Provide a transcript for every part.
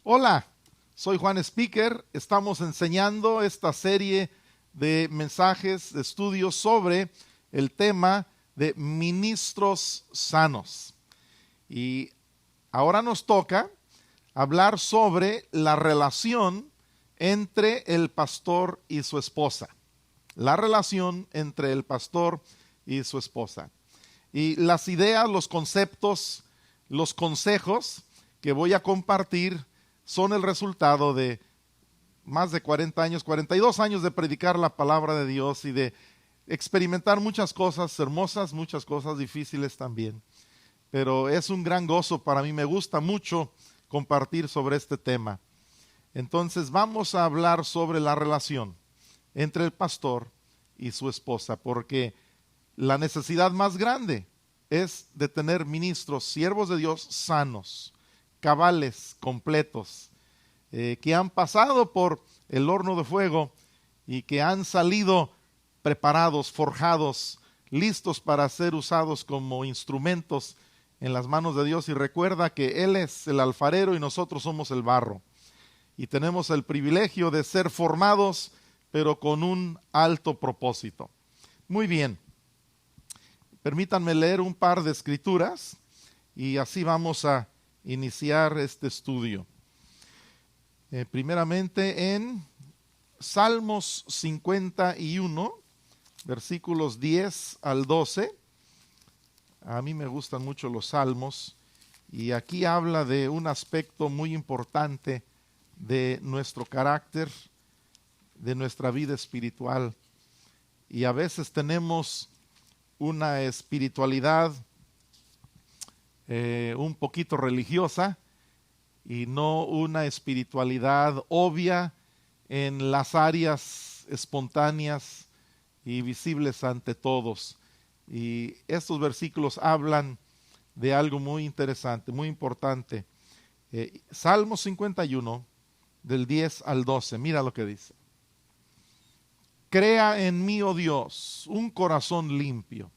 Hola, soy Juan Speaker. Estamos enseñando esta serie de mensajes, de estudios sobre el tema de ministros sanos. Y ahora nos toca hablar sobre la relación entre el pastor y su esposa. La relación entre el pastor y su esposa. Y las ideas, los conceptos, los consejos que voy a compartir son el resultado de más de 40 años, 42 años de predicar la palabra de Dios y de experimentar muchas cosas hermosas, muchas cosas difíciles también. Pero es un gran gozo para mí, me gusta mucho compartir sobre este tema. Entonces vamos a hablar sobre la relación entre el pastor y su esposa, porque la necesidad más grande es de tener ministros, siervos de Dios sanos, cabales, completos, que han pasado por el horno de fuego y que han salido preparados, forjados, listos para ser usados como instrumentos en las manos de Dios. Y recuerda que Él es el alfarero y nosotros somos el barro. Y tenemos el privilegio de ser formados, pero con un alto propósito. Muy bien. Permítanme leer un par de escrituras y así vamos a iniciar este estudio. Primeramente en Salmos 51, versículos 10 al 12. A mí me gustan mucho los salmos y aquí habla de un aspecto muy importante de nuestro carácter, de nuestra vida espiritual. Y a veces tenemos una espiritualidad un poquito religiosa y no una espiritualidad obvia en las áreas espontáneas y visibles ante todos. Y estos versículos hablan de algo muy interesante, muy importante. Salmo 51, del 10 al 12, mira lo que dice. Crea en mí, oh Dios, un corazón limpio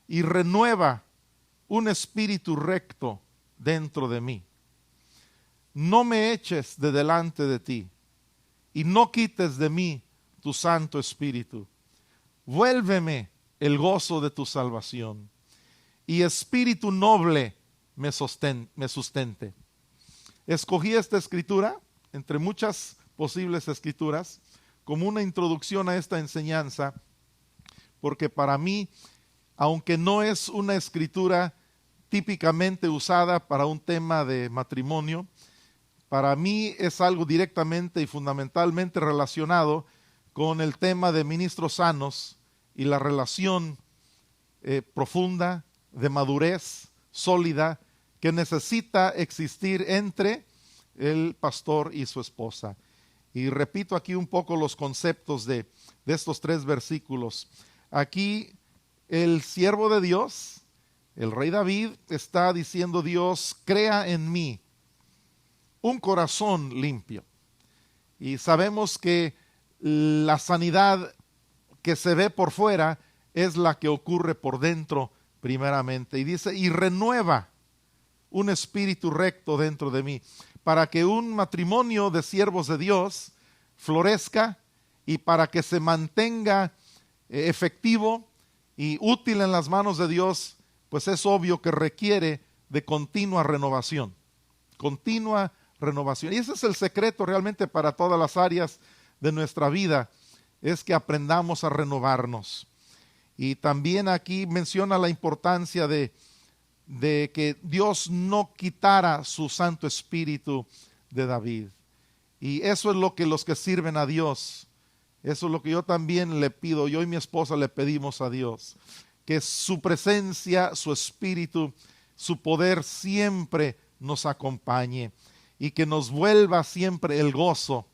y renueva un espíritu recto dentro de mí. No me eches de delante de ti y no quites de mí tu Santo Espíritu. Vuélveme el gozo de tu salvación y espíritu noble me sustente. Escogí esta escritura, entre muchas posibles escrituras, como una introducción a esta enseñanza, porque para mí, aunque no es una escritura típicamente usada para un tema de matrimonio, para mí es algo directamente y fundamentalmente relacionado con el tema de ministros sanos y la relación profunda, de madurez, sólida, que necesita existir entre el pastor y su esposa. Y repito aquí un poco los conceptos de estos tres versículos. Aquí el siervo de Dios, el rey David, está diciendo: Dios, crea en mí un corazón limpio. Y sabemos que la sanidad que se ve por fuera es la que ocurre por dentro primeramente. Y dice, y renueva un espíritu recto dentro de mí, para que un matrimonio de siervos de Dios florezca y para que se mantenga efectivo y útil en las manos de Dios, pues es obvio que requiere de continua renovación. Continua renovación. Y ese es el secreto realmente para todas las áreas de nuestra vida, es que aprendamos a renovarnos. Y también aquí menciona la importancia de que Dios no quitara su Santo Espíritu de David. Y eso es lo que los que sirven a Dios, eso es lo que yo también le pido, yo y mi esposa le pedimos a Dios, que su presencia, su Espíritu, su poder siempre nos acompañe y que nos vuelva siempre el gozo,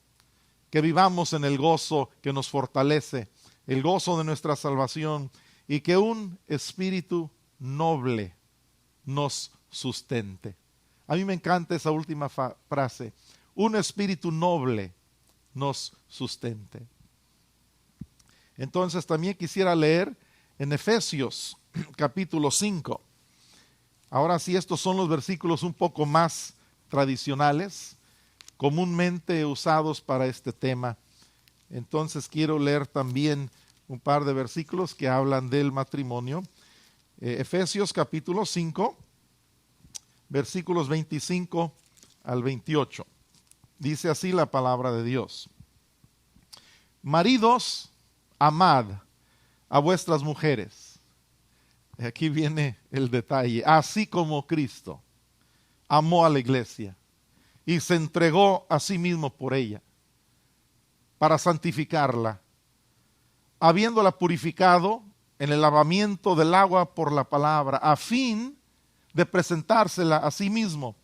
que vivamos en el gozo que nos fortalece, el gozo de nuestra salvación, y que un espíritu noble nos sustente. A mí me encanta esa última frase, un espíritu noble nos sustente. Entonces también quisiera leer en Efesios capítulo 5. Ahora sí, estos son los versículos un poco más tradicionales, comúnmente usados para este tema. Entonces quiero leer también un par de versículos que hablan del matrimonio. Efesios capítulo 5, versículos 25 al 28. Dice así la palabra de Dios. Maridos, amad a vuestras mujeres. Aquí viene el detalle. Así como Cristo amó a la iglesia y se entregó a sí mismo por ella, para santificarla, habiéndola purificado en el lavamiento del agua por la palabra, a fin de presentársela a sí mismo,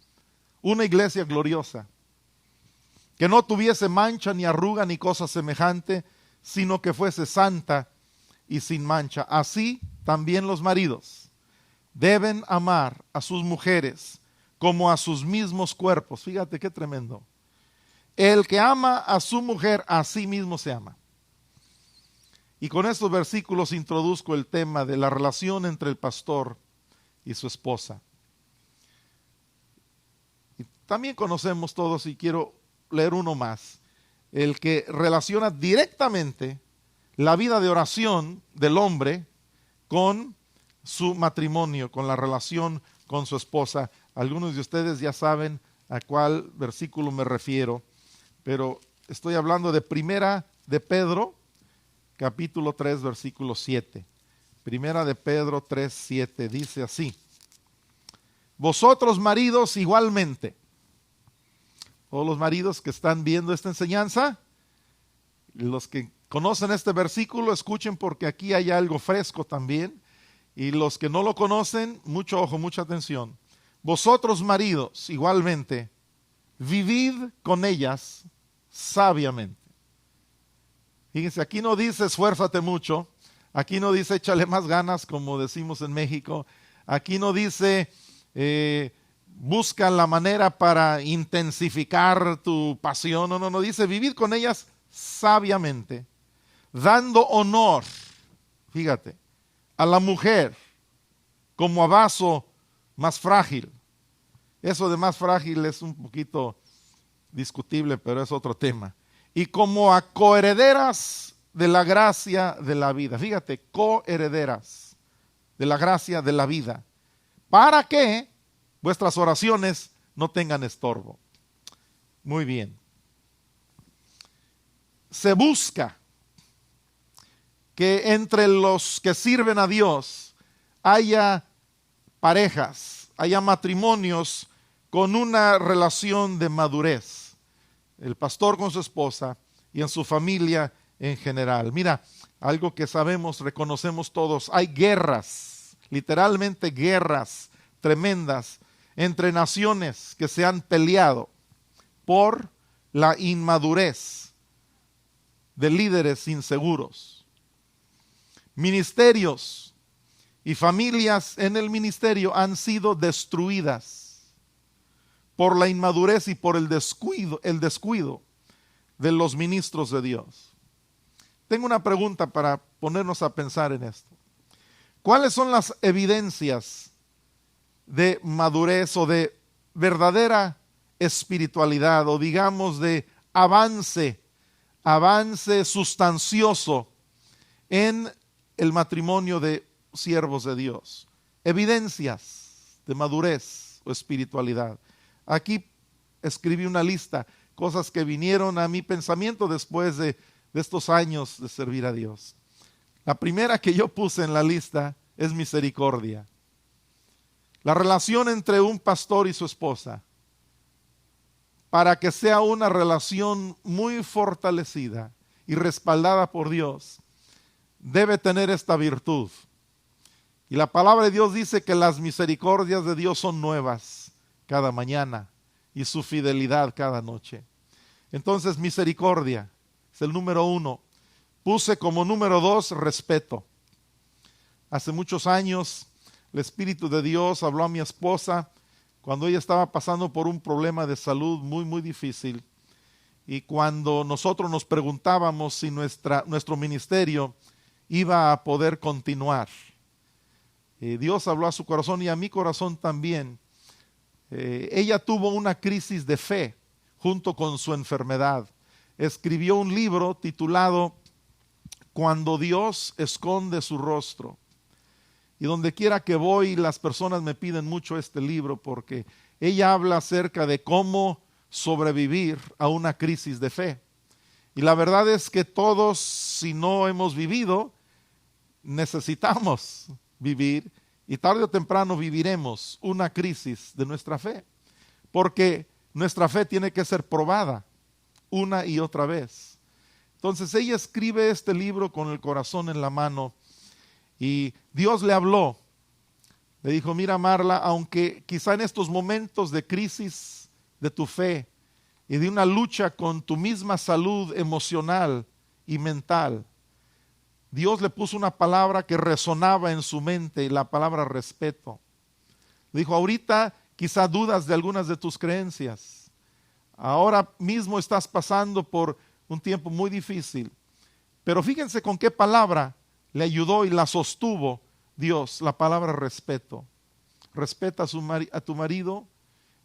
una iglesia gloriosa, que no tuviese mancha ni arruga ni cosa semejante, sino que fuese santa y sin mancha. Así también los maridos deben amar a sus mujeres como a sus mismos cuerpos. Fíjate qué tremendo. El que ama a su mujer, a sí mismo se ama. Y con estos versículos introduzco el tema de la relación entre el pastor y su esposa. Y también conocemos todos, y quiero leer uno más, el que relaciona directamente la vida de oración del hombre con su matrimonio, con la relación con su esposa. Algunos de ustedes ya saben a cuál versículo me refiero, pero estoy hablando de Primera de Pedro, capítulo 3, versículo 7. Primera de Pedro 3, 7, dice así: vosotros maridos igualmente. Todos los maridos que están viendo esta enseñanza, los que conocen este versículo, escuchen, porque aquí hay algo fresco también. Y los que no lo conocen, mucho ojo, mucha atención. Vosotros maridos igualmente, vivid con ellas sabiamente. Fíjense, aquí no dice esfuérzate mucho, aquí no dice échale más ganas, como decimos en México, aquí no dice busca la manera para intensificar tu pasión, no, dice vivid con ellas sabiamente, dando honor, fíjate, a la mujer como a vaso más frágil. Eso de más frágil es un poquito discutible, pero es otro tema. Y como a coherederas de la gracia de la vida. Fíjate, coherederas de la gracia de la vida, para que vuestras oraciones no tengan estorbo. Muy bien. Se busca que entre los que sirven a Dios haya parejas, haya matrimonios con una relación de madurez. El pastor con su esposa y en su familia en general. Mira, algo que sabemos, reconocemos todos, hay guerras, literalmente guerras tremendas entre naciones que se han peleado por la inmadurez de líderes inseguros. Ministerios y familias en el ministerio han sido destruidas por la inmadurez y por el descuido de los ministros de Dios. Tengo una pregunta para ponernos a pensar en esto. ¿Cuáles son las evidencias de madurez o de verdadera espiritualidad, o digamos de avance sustancioso en el matrimonio de siervos de Dios? Evidencias de madurez o espiritualidad. Aquí escribí una lista, cosas que vinieron a mi pensamiento después de estos años de servir a Dios. La primera que yo puse en la lista es misericordia. La relación entre un pastor y su esposa, para que sea una relación muy fortalecida y respaldada por Dios, debe tener esta virtud. Y la palabra de Dios dice que las misericordias de Dios son nuevas cada mañana y su fidelidad cada noche. Entonces, misericordia es el número 1. Puse como número 2 respeto. Hace muchos años el Espíritu de Dios habló a mi esposa cuando ella estaba pasando por un problema de salud muy, muy difícil. Y cuando nosotros nos preguntábamos si nuestro ministerio iba a poder continuar, Dios habló a su corazón y a mi corazón también, ella tuvo una crisis de fe junto con su enfermedad. Escribió un libro titulado Cuando Dios esconde su rostro. Y donde quiera que voy, las personas me piden mucho este libro porque ella habla acerca de cómo sobrevivir a una crisis de fe. Y la verdad es que todos, si no hemos vivido, necesitamos vivir y tarde o temprano viviremos una crisis de nuestra fe. Porque nuestra fe tiene que ser probada una y otra vez. Entonces ella escribe este libro con el corazón en la mano y Dios le habló. Le dijo, mira Marla, aunque quizá en estos momentos de crisis de tu fe y de una lucha con tu misma salud emocional y mental, Dios le puso una palabra que resonaba en su mente, la palabra respeto. Le dijo, ahorita quizá dudas de algunas de tus creencias. Ahora mismo estás pasando por un tiempo muy difícil. Pero fíjense con qué palabra le ayudó y la sostuvo Dios, la palabra respeto. Respeta a tu marido,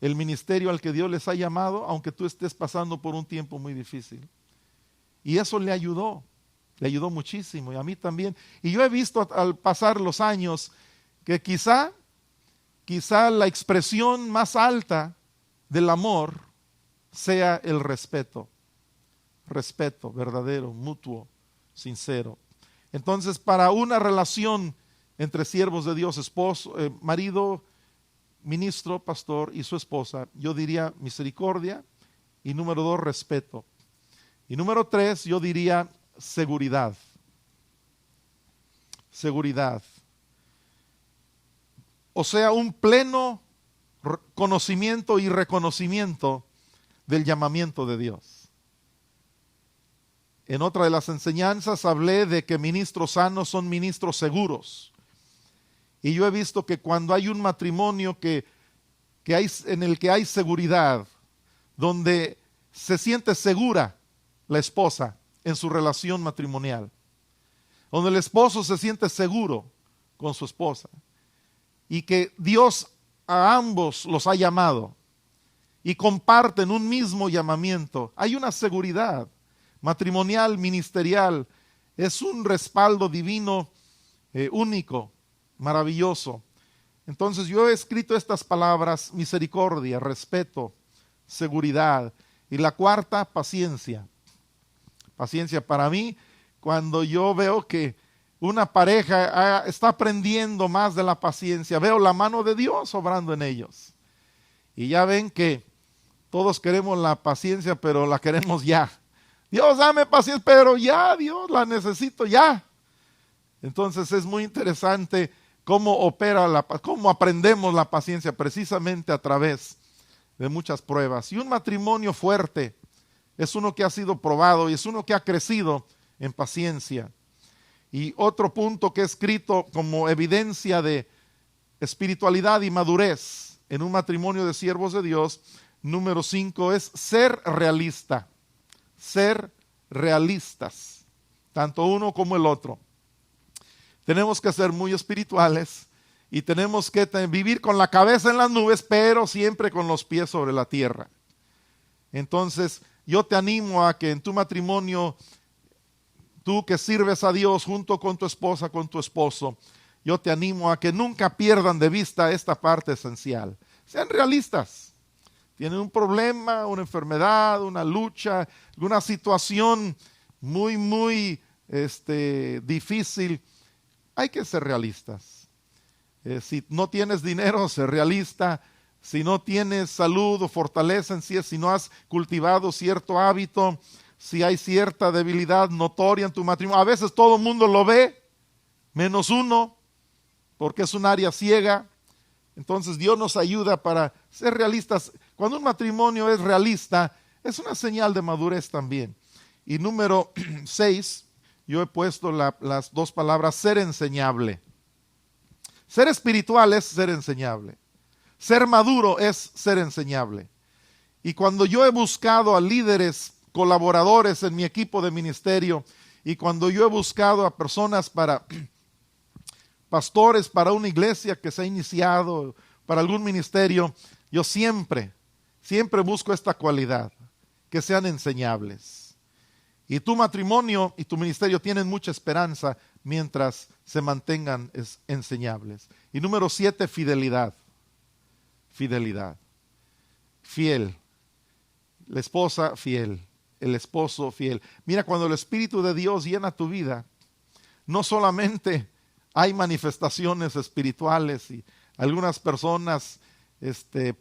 el ministerio al que Dios les ha llamado, aunque tú estés pasando por un tiempo muy difícil. Y eso le ayudó muchísimo, y a mí también. Y yo he visto al pasar los años que quizá la expresión más alta del amor sea el respeto. Respeto verdadero, mutuo, sincero. Entonces, para una relación entre siervos de Dios, esposo, marido, ministro, pastor y su esposa, yo diría misericordia, y número 2, respeto. Y número 3, yo diría seguridad. Seguridad. O sea, un pleno conocimiento y reconocimiento del llamamiento de Dios. En otra de las enseñanzas hablé de que ministros sanos son ministros seguros. Y yo he visto que cuando hay un matrimonio en el que hay seguridad, donde se siente segura la esposa en su relación matrimonial, donde el esposo se siente seguro con su esposa, y que Dios a ambos los ha llamado y comparten un mismo llamamiento, hay una seguridad matrimonial, ministerial, es un respaldo divino único, maravilloso. Entonces yo he escrito estas palabras: misericordia, respeto, seguridad. Y la cuarta, paciencia. Paciencia para mí, cuando yo veo que una pareja está aprendiendo más de la paciencia, veo la mano de Dios obrando en ellos. Y ya ven que todos queremos la paciencia, pero la queremos ya. Dios, dame paciencia, pero ya, Dios, la necesito ya. Entonces es muy interesante cómo opera cómo aprendemos la paciencia, precisamente a través de muchas pruebas. Y un matrimonio fuerte es uno que ha sido probado y es uno que ha crecido en paciencia. Y otro punto que he escrito como evidencia de espiritualidad y madurez en un matrimonio de siervos de Dios, número 5, es ser realista. Ser realistas, tanto uno como el otro. Tenemos que ser muy espirituales y tenemos que vivir con la cabeza en las nubes, pero siempre con los pies sobre la tierra. Entonces, yo te animo a que en tu matrimonio, tú que sirves a Dios junto con tu esposa, con tu esposo, yo te animo a que nunca pierdan de vista esta parte esencial. Sean realistas. Tienen un problema, una enfermedad, una lucha, una situación muy difícil. Hay que ser realistas. Si no tienes dinero, ser realista. Si no tienes salud o fortaleza en sí, si no has cultivado cierto hábito, si hay cierta debilidad notoria en tu matrimonio, a veces todo el mundo lo ve, menos uno, porque es un área ciega. Entonces Dios nos ayuda para ser realistas. Cuando un matrimonio es realista, es una señal de madurez también. Y número 6, yo he puesto las dos palabras: ser enseñable. Ser espiritual es ser enseñable. Ser maduro es ser enseñable. Y cuando yo he buscado a líderes, colaboradores en mi equipo de ministerio, y cuando yo he buscado a personas pastores para una iglesia que se ha iniciado, para algún ministerio, Yo siempre busco esta cualidad, que sean enseñables. Y tu matrimonio y tu ministerio tienen mucha esperanza mientras se mantengan enseñables. Y número 7, fidelidad. Fidelidad. Fiel. La esposa fiel. El esposo fiel. Mira, cuando el Espíritu de Dios llena tu vida, no solamente hay manifestaciones espirituales y algunas personas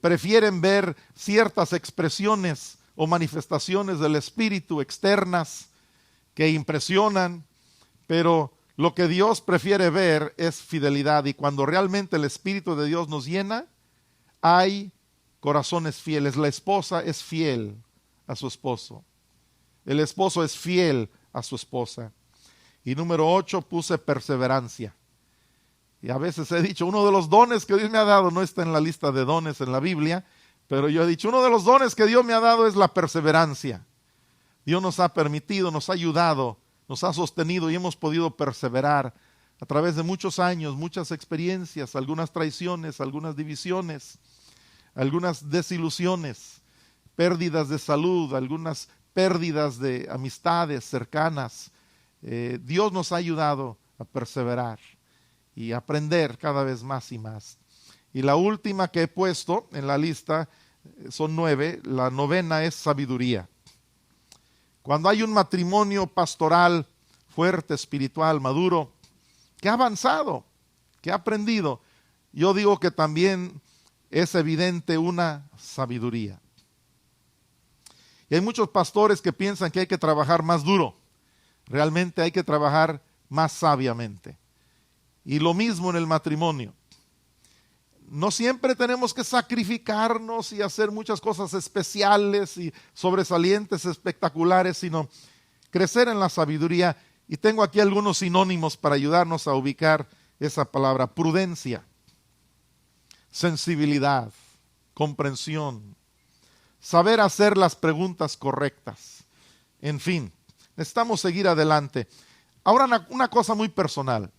prefieren ver ciertas expresiones o manifestaciones del Espíritu externas que impresionan, pero lo que Dios prefiere ver es fidelidad. Y cuando realmente el Espíritu de Dios nos llena, hay corazones fieles. La esposa es fiel a su esposo. El esposo es fiel a su esposa. Y número 8, puse perseverancia. Y a veces he dicho, uno de los dones que Dios me ha dado, no está en la lista de dones en la Biblia, pero yo he dicho, uno de los dones que Dios me ha dado es la perseverancia. Dios nos ha permitido, nos ha ayudado, nos ha sostenido y hemos podido perseverar a través de muchos años, muchas experiencias, algunas traiciones, algunas divisiones, algunas desilusiones, pérdidas de salud, algunas pérdidas de amistades cercanas. Dios nos ha ayudado a perseverar y aprender cada vez más y más. Y la última que he puesto en la lista son 9, la 9ª es sabiduría. Cuando hay un matrimonio pastoral fuerte, espiritual, maduro, que ha avanzado, que ha aprendido, yo digo que también es evidente una sabiduría. Y hay muchos pastores que piensan que hay que trabajar más duro. Realmente hay que trabajar más sabiamente. Y lo mismo en el matrimonio. No siempre tenemos que sacrificarnos y hacer muchas cosas especiales y sobresalientes, espectaculares, sino crecer en la sabiduría. Y tengo aquí algunos sinónimos para ayudarnos a ubicar esa palabra: prudencia, sensibilidad, comprensión, saber hacer las preguntas correctas. En fin, necesitamos seguir adelante. Ahora una cosa muy personal.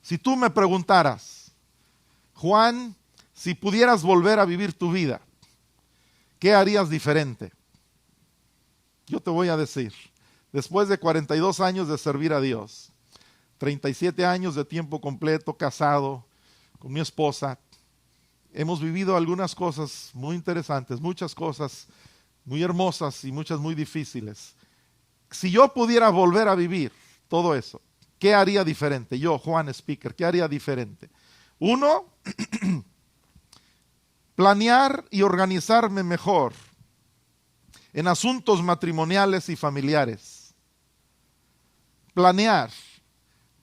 Si tú me preguntaras, Juan, si pudieras volver a vivir tu vida, ¿qué harías diferente? Yo te voy a decir, después de 42 años de servir a Dios, 37 años de tiempo completo, casado con mi esposa, hemos vivido algunas cosas muy interesantes, muchas cosas muy hermosas y muchas muy difíciles. Si yo pudiera volver a vivir todo eso, ¿qué haría diferente? Yo, Juan Speaker, ¿qué haría diferente? 1, planear y organizarme mejor en asuntos matrimoniales y familiares. Planear,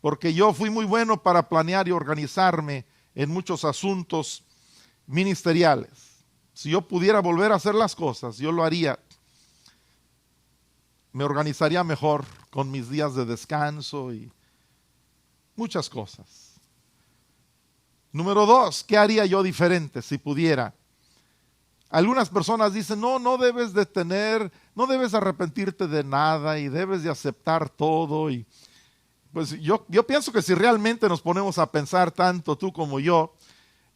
porque yo fui muy bueno para planear y organizarme en muchos asuntos ministeriales. Si yo pudiera volver a hacer las cosas, yo lo haría. Me organizaría mejor con mis días de descanso y muchas cosas. Número 2, ¿qué haría yo diferente si pudiera? Algunas personas dicen, no debes arrepentirte de nada y debes de aceptar todo. Y pues yo pienso que si realmente nos ponemos a pensar tanto tú como yo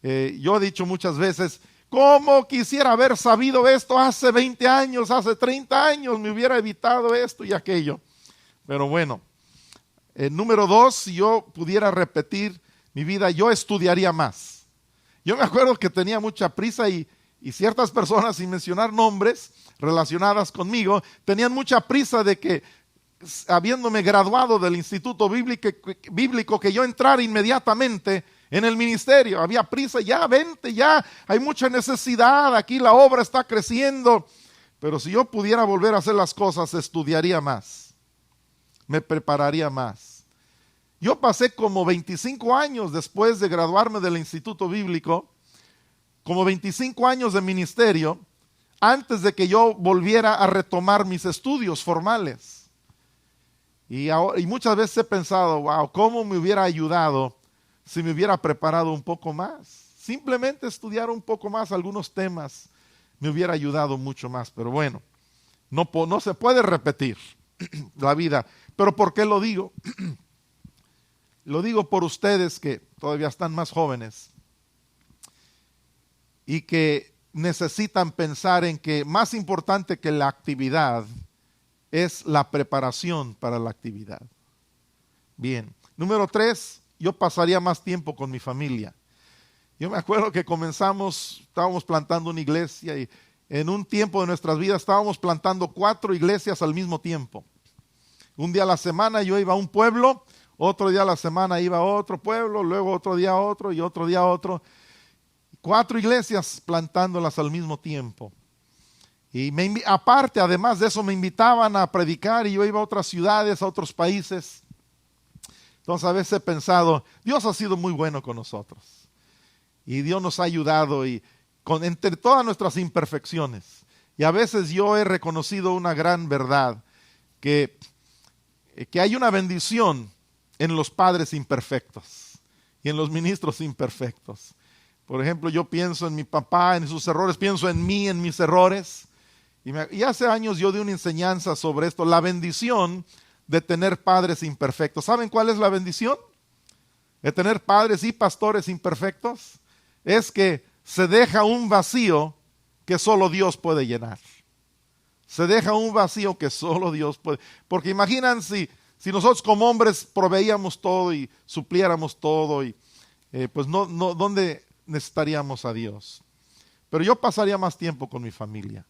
he dicho muchas veces, ¿cómo quisiera haber sabido esto hace 20 años, hace 30 años? Me hubiera evitado esto y aquello. Pero bueno, número 2, si yo pudiera repetir mi vida, yo estudiaría más. Yo me acuerdo que tenía mucha prisa y ciertas personas, sin mencionar nombres relacionadas conmigo, tenían mucha prisa de que, habiéndome graduado del Instituto Bíblico, que yo entrara inmediatamente en el ministerio. Había prisa, ya vente, ya hay mucha necesidad, aquí la obra está creciendo. Pero si yo pudiera volver a hacer las cosas, estudiaría más, me prepararía más. Yo pasé como 25 años después de graduarme del Instituto Bíblico, como 25 años de ministerio, antes de que yo volviera a retomar mis estudios formales. Y muchas veces he pensado, wow, ¿cómo me hubiera ayudado si me hubiera preparado un poco más? Simplemente estudiar un poco más algunos temas me hubiera ayudado mucho más. Pero bueno, no se puede repetir la vida. ¿Pero por qué lo digo? Lo digo por ustedes que todavía están más jóvenes. y que necesitan pensar en que más importante que la actividad es la preparación para la actividad. Bien, número 3, yo pasaría más tiempo con mi familia. Yo me acuerdo que estábamos plantando una iglesia y en un tiempo de nuestras vidas estábamos plantando 4 iglesias al mismo tiempo. Un día a la semana yo iba a un pueblo, otro día a la semana iba a otro pueblo, luego otro día a otro y otro día a otro. 4 iglesias plantándolas al mismo tiempo. Y aparte, además de eso, me invitaban a predicar y yo iba a otras ciudades, a otros países. Entonces a veces he pensado, Dios ha sido muy bueno con nosotros. Y Dios nos ha ayudado entre todas nuestras imperfecciones. Y a veces yo he reconocido una gran verdad, que hay una bendición en los padres imperfectos y en los ministros imperfectos. Por ejemplo, yo pienso en mi papá, en sus errores, pienso en mí, en mis errores. Y hace años yo di una enseñanza sobre esto, la bendición de tener padres imperfectos. ¿Saben cuál es la bendición de tener padres y pastores imperfectos? Es que se deja un vacío que solo Dios puede llenar. Se deja un vacío que solo Dios puede. Porque imaginan si nosotros como hombres proveíamos todo y supliéramos todo, pues ¿dónde necesitaríamos a Dios? Pero yo pasaría más tiempo con mi familia,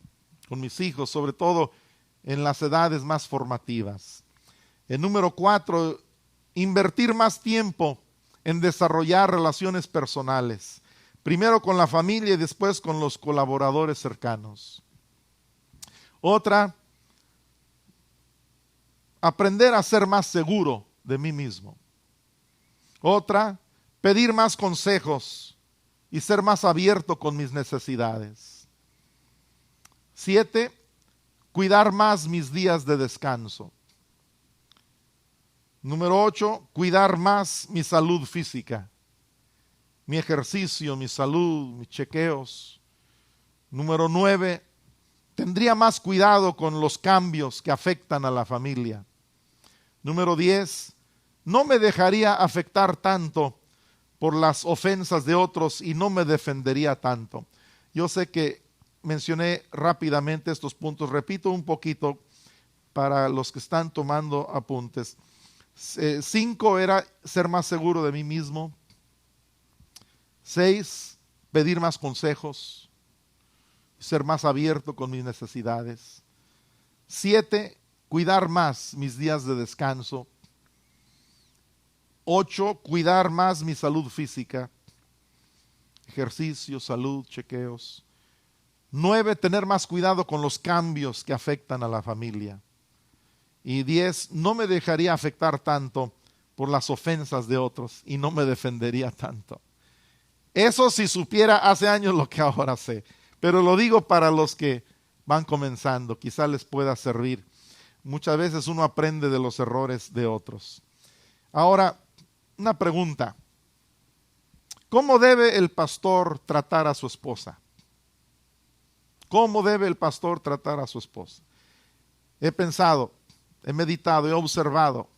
con mis hijos, sobre todo en las edades más formativas. El número 4, invertir más tiempo en desarrollar relaciones personales. Primero con la familia y después con los colaboradores cercanos. Otra, aprender a ser más seguro de mí mismo. Otra, pedir más consejos y ser más abierto con mis necesidades. 7, cuidar más mis días de descanso. Número 8, cuidar más mi salud física, mi ejercicio, mi salud, mis chequeos. Número 9, tendría más cuidado con los cambios que afectan a la familia. Número 10, no me dejaría afectar tanto por las ofensas de otros y no me defendería tanto. Yo sé que mencioné rápidamente estos puntos, repito un poquito para los que están tomando apuntes. 5 era ser más seguro de mí mismo. 6, pedir más consejos, ser más abierto con mis necesidades. 7, cuidar más mis días de descanso. 8, cuidar más mi salud física, ejercicio, salud, chequeos. 9, tener más cuidado con los cambios que afectan a la familia. Y 10, no me dejaría afectar tanto por las ofensas de otros y no me defendería tanto. Eso si supiera hace años lo que ahora sé. Pero lo digo para los que van comenzando, quizá les pueda servir. Muchas veces uno aprende de los errores de otros. Ahora, una pregunta. ¿Cómo debe el pastor tratar a su esposa? ¿Cómo debe el pastor tratar a su esposa? He pensado, he meditado, he observado,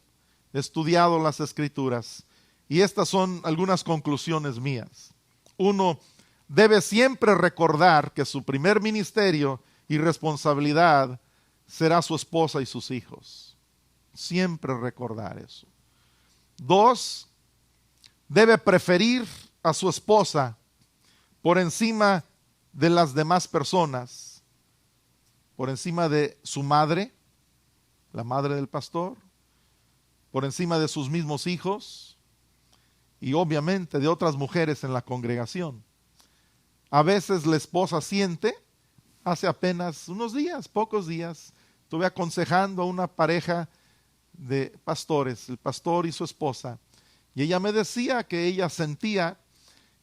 he estudiado las Escrituras y estas son algunas conclusiones mías. 1, debe siempre recordar que su primer ministerio y responsabilidad será su esposa y sus hijos. Siempre recordar eso. 2, debe preferir a su esposa por encima de las demás personas, por encima de su madre, la madre del pastor, por encima de sus mismos hijos y obviamente de otras mujeres en la congregación. A veces la esposa siente, hace apenas unos días, pocos días, estuve aconsejando a una pareja de pastores, el pastor y su esposa, y ella me decía que ella sentía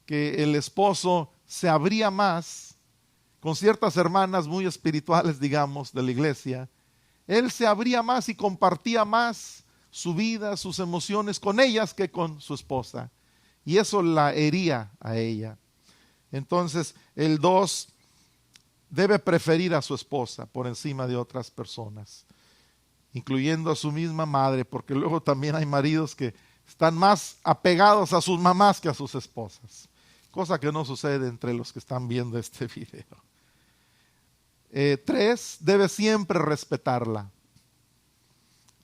que el esposo se abría más con ciertas hermanas muy espirituales, digamos, de la iglesia. Él se abría más y compartía más su vida, sus emociones con ellas que con su esposa. Y eso la hería a ella. Entonces, el 2 debe preferir a su esposa por encima de otras personas, incluyendo a su misma madre, porque luego también hay maridos que están más apegados a sus mamás que a sus esposas. cosa que no sucede entre los que están viendo este video. 3, debe siempre respetarla,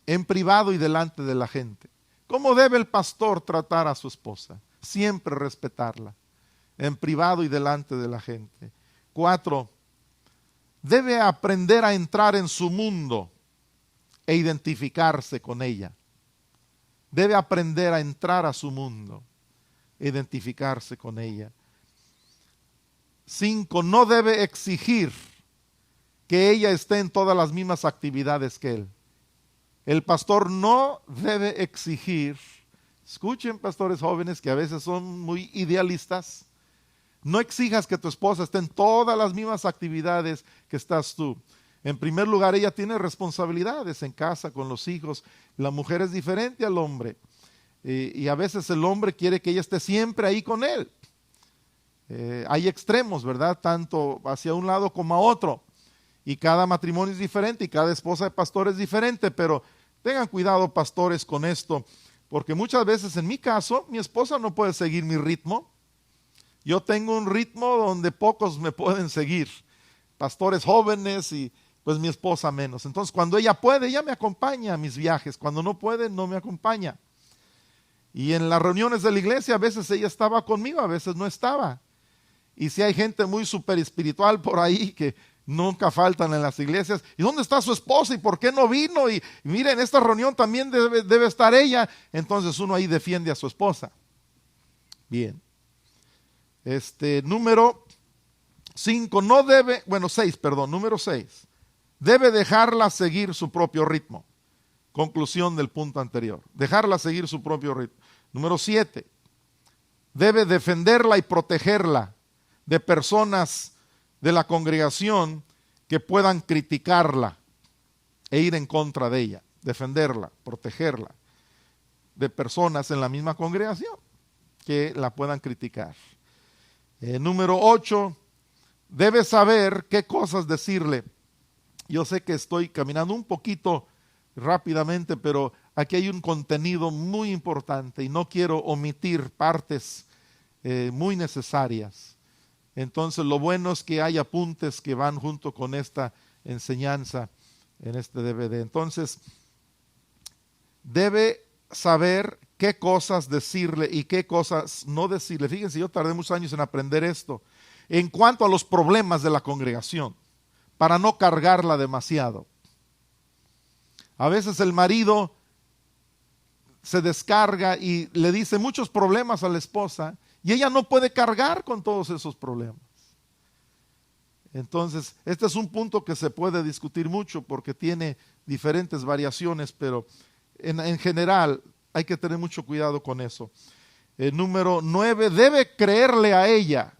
en privado y delante de la gente. ¿Cómo debe el pastor tratar a su esposa? Siempre respetarla, en privado y delante de la gente. 4, debe aprender a entrar en su mundo e identificarse con ella. Debe aprender a entrar a su mundo, identificarse con ella. 5, no debe exigir que ella esté en todas las mismas actividades que él. El pastor no debe exigir, escuchen pastores jóvenes que a veces son muy idealistas, no exijas que tu esposa esté en todas las mismas actividades que estás tú. En primer lugar, ella tiene responsabilidades en casa con los hijos. La mujer es diferente al hombre. Y a veces el hombre quiere que ella esté siempre ahí con él. Hay extremos, ¿verdad? Tanto hacia un lado como a otro. Y cada matrimonio es diferente y cada esposa de pastor es diferente. Pero tengan cuidado, pastores, con esto. Porque muchas veces, en mi caso, mi esposa no puede seguir mi ritmo. Yo tengo un ritmo donde pocos me pueden seguir. Pastores jóvenes y pues mi esposa menos. Entonces, cuando ella puede, ella me acompaña a mis viajes. Cuando no puede, no me acompaña. Y en las reuniones de la iglesia, a veces ella estaba conmigo, a veces no estaba. Y si hay gente muy súper espiritual por ahí que nunca faltan en las iglesias. ¿Y dónde está su esposa? ¿Y por qué no vino? Y mire, en esta reunión también debe estar ella. Entonces uno ahí defiende a su esposa. Bien. Número 5, número 6. Debe dejarla seguir su propio ritmo. Conclusión del punto anterior. Dejarla seguir su propio ritmo. Número 7. Debe defenderla y protegerla de personas de la congregación que puedan criticarla e ir en contra de ella. Defenderla, protegerla de personas en la misma congregación que la puedan criticar. Número 8. Debe saber qué cosas decirle. Yo sé que estoy caminando un poquito rápidamente, pero aquí hay un contenido muy importante y no quiero omitir partes muy necesarias. Entonces, lo bueno es que hay apuntes que van junto con esta enseñanza en este DVD. Entonces, debe saber qué cosas decirle y qué cosas no decirle. Fíjense, yo tardé muchos años en aprender esto. En cuanto a los problemas de la congregación, para no cargarla demasiado. A veces el marido se descarga y le dice muchos problemas a la esposa y ella no puede cargar con todos esos problemas. Entonces, este es un punto que se puede discutir mucho porque tiene diferentes variaciones, pero en general hay que tener mucho cuidado con eso. Número 9, debe creerle a ella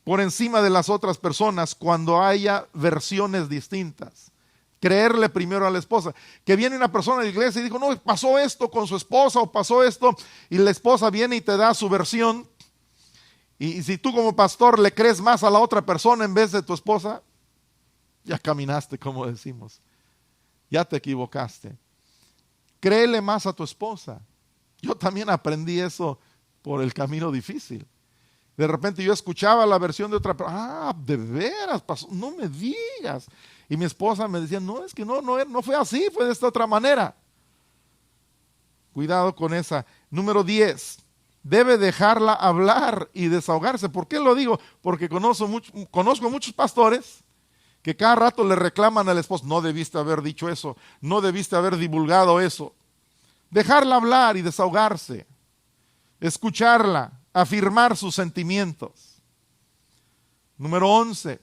por encima de las otras personas cuando haya versiones distintas. Creerle primero a la esposa. Que viene una persona a la iglesia y dijo, no, pasó esto con su esposa o pasó esto, y la esposa viene y te da su versión. Y si tú como pastor le crees más a la otra persona en vez de tu esposa, ya caminaste, como decimos. Ya te equivocaste. Créele más a tu esposa. Yo también aprendí eso por el camino difícil. De repente yo escuchaba la versión de otra persona. De veras, pasó, no me digas. Y mi esposa me decía, no, es que no fue así, fue de esta otra manera. Cuidado con esa. Número 10. Debe dejarla hablar y desahogarse. ¿Por qué lo digo? Porque conozco muchos pastores que cada rato le reclaman al esposo, no debiste haber dicho eso, no debiste haber divulgado eso. Dejarla hablar y desahogarse. Escucharla. Afirmar sus sentimientos. Número 11.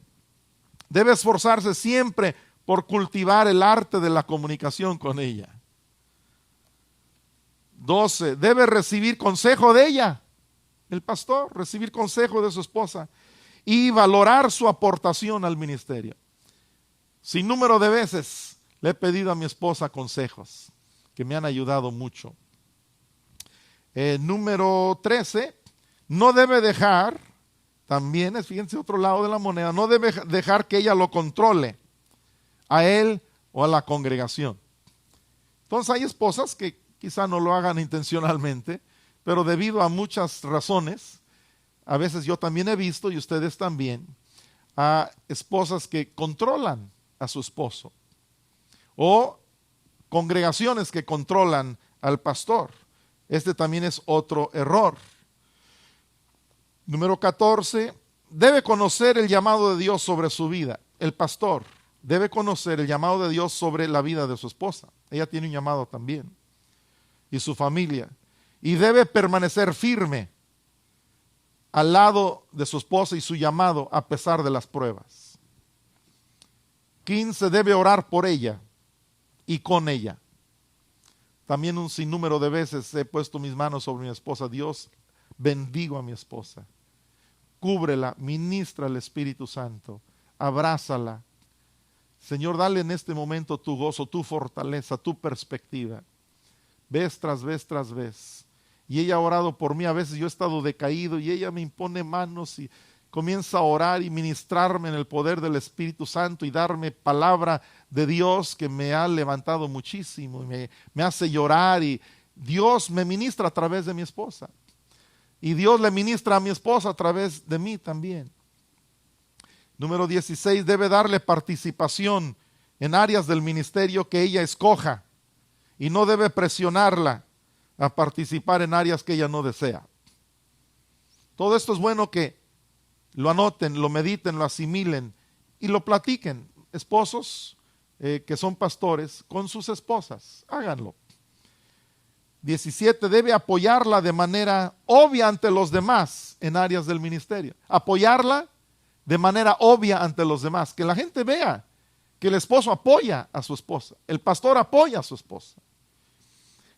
Debe esforzarse siempre por cultivar el arte de la comunicación con ella. 12. Debe recibir consejo de ella. El pastor, recibir consejo de su esposa y valorar su aportación al ministerio. Sin número de veces le he pedido a mi esposa consejos que me han ayudado mucho. Número 13. No debe dejar, también es, fíjense, otro lado de la moneda, no debe dejar que ella lo controle a él o a la congregación. Entonces hay esposas que quizá no lo hagan intencionalmente, pero debido a muchas razones, a veces yo también he visto, y ustedes también, a esposas que controlan a su esposo, o congregaciones que controlan al pastor. Este también es otro error. Número 14, debe conocer el llamado de Dios sobre su vida. El pastor debe conocer el llamado de Dios sobre la vida de su esposa. Ella tiene un llamado también. Y su familia. Y debe permanecer firme al lado de su esposa y su llamado a pesar de las pruebas. 15, debe orar por ella y con ella. También un sinnúmero de veces he puesto mis manos sobre mi esposa. Dios, bendigo a mi esposa. Cúbrela, ministra el Espíritu Santo, abrázala. Señor, dale en este momento tu gozo, tu fortaleza, tu perspectiva. Vez tras vez tras vez. Y ella ha orado por mí, a veces yo he estado decaído y ella me impone manos y comienza a orar y ministrarme en el poder del Espíritu Santo y darme palabra de Dios que me ha levantado muchísimo y me hace llorar, y Dios me ministra a través de mi esposa. Y Dios le ministra a mi esposa a través de mí también. Número 16, debe darle participación en áreas del ministerio que ella escoja y no debe presionarla a participar en áreas que ella no desea. Todo esto es bueno que lo anoten, lo mediten, lo asimilen y lo platiquen. Esposos que son pastores con sus esposas, háganlo. 17, debe apoyarla de manera obvia ante los demás en áreas del ministerio. Apoyarla de manera obvia ante los demás. Que la gente vea que el esposo apoya a su esposa. El pastor apoya a su esposa.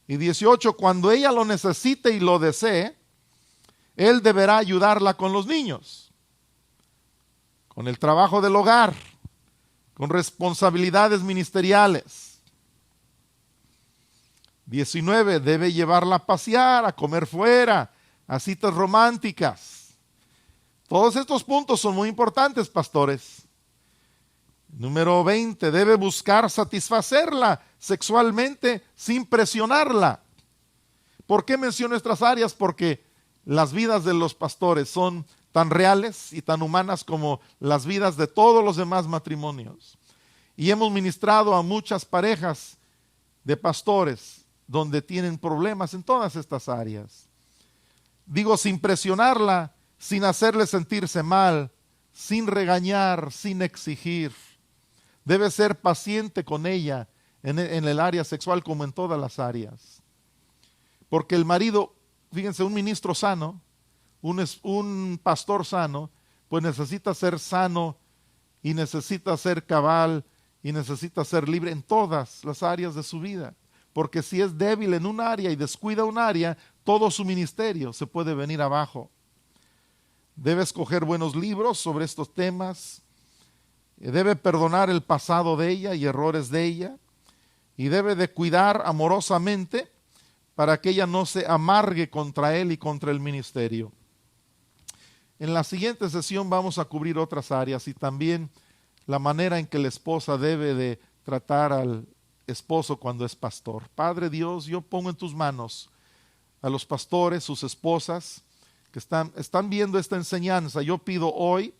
Y 18, cuando ella lo necesite y lo desee, él deberá ayudarla con los niños, con el trabajo del hogar, con responsabilidades ministeriales. 19, debe llevarla a pasear, a comer fuera, a citas románticas. Todos estos puntos son muy importantes, pastores. Número 20, debe buscar satisfacerla sexualmente sin presionarla. ¿Por qué menciono estas áreas? Porque las vidas de los pastores son tan reales y tan humanas como las vidas de todos los demás matrimonios. Y hemos ministrado a muchas parejas de pastores donde tienen problemas en todas estas áreas. Digo, sin presionarla, sin hacerle sentirse mal, sin regañar, sin exigir. Debe ser paciente con ella en el área sexual como en todas las áreas. Porque el marido, fíjense, un ministro sano, un pastor sano, pues necesita ser sano y necesita ser cabal y necesita ser libre en todas las áreas de su vida. Porque si es débil en un área y descuida un área, todo su ministerio se puede venir abajo. Debe escoger buenos libros sobre estos temas. Debe perdonar el pasado de ella y errores de ella. Y debe de cuidar amorosamente para que ella no se amargue contra él y contra el ministerio. En la siguiente sesión vamos a cubrir otras áreas y también la manera en que la esposa debe de tratar al esposo cuando es pastor. Padre Dios, yo pongo en tus manos a los pastores, sus esposas, que están viendo esta enseñanza. Yo pido hoy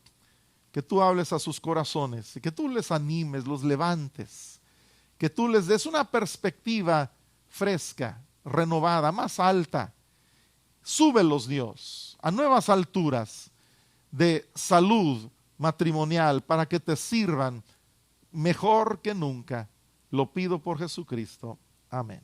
que tú hables a sus corazones y que tú les animes, los levantes, que tú les des una perspectiva fresca, renovada, más alta. Súbelos, Dios, a nuevas alturas de salud matrimonial para que te sirvan mejor que nunca. Lo pido por Jesucristo. Amén.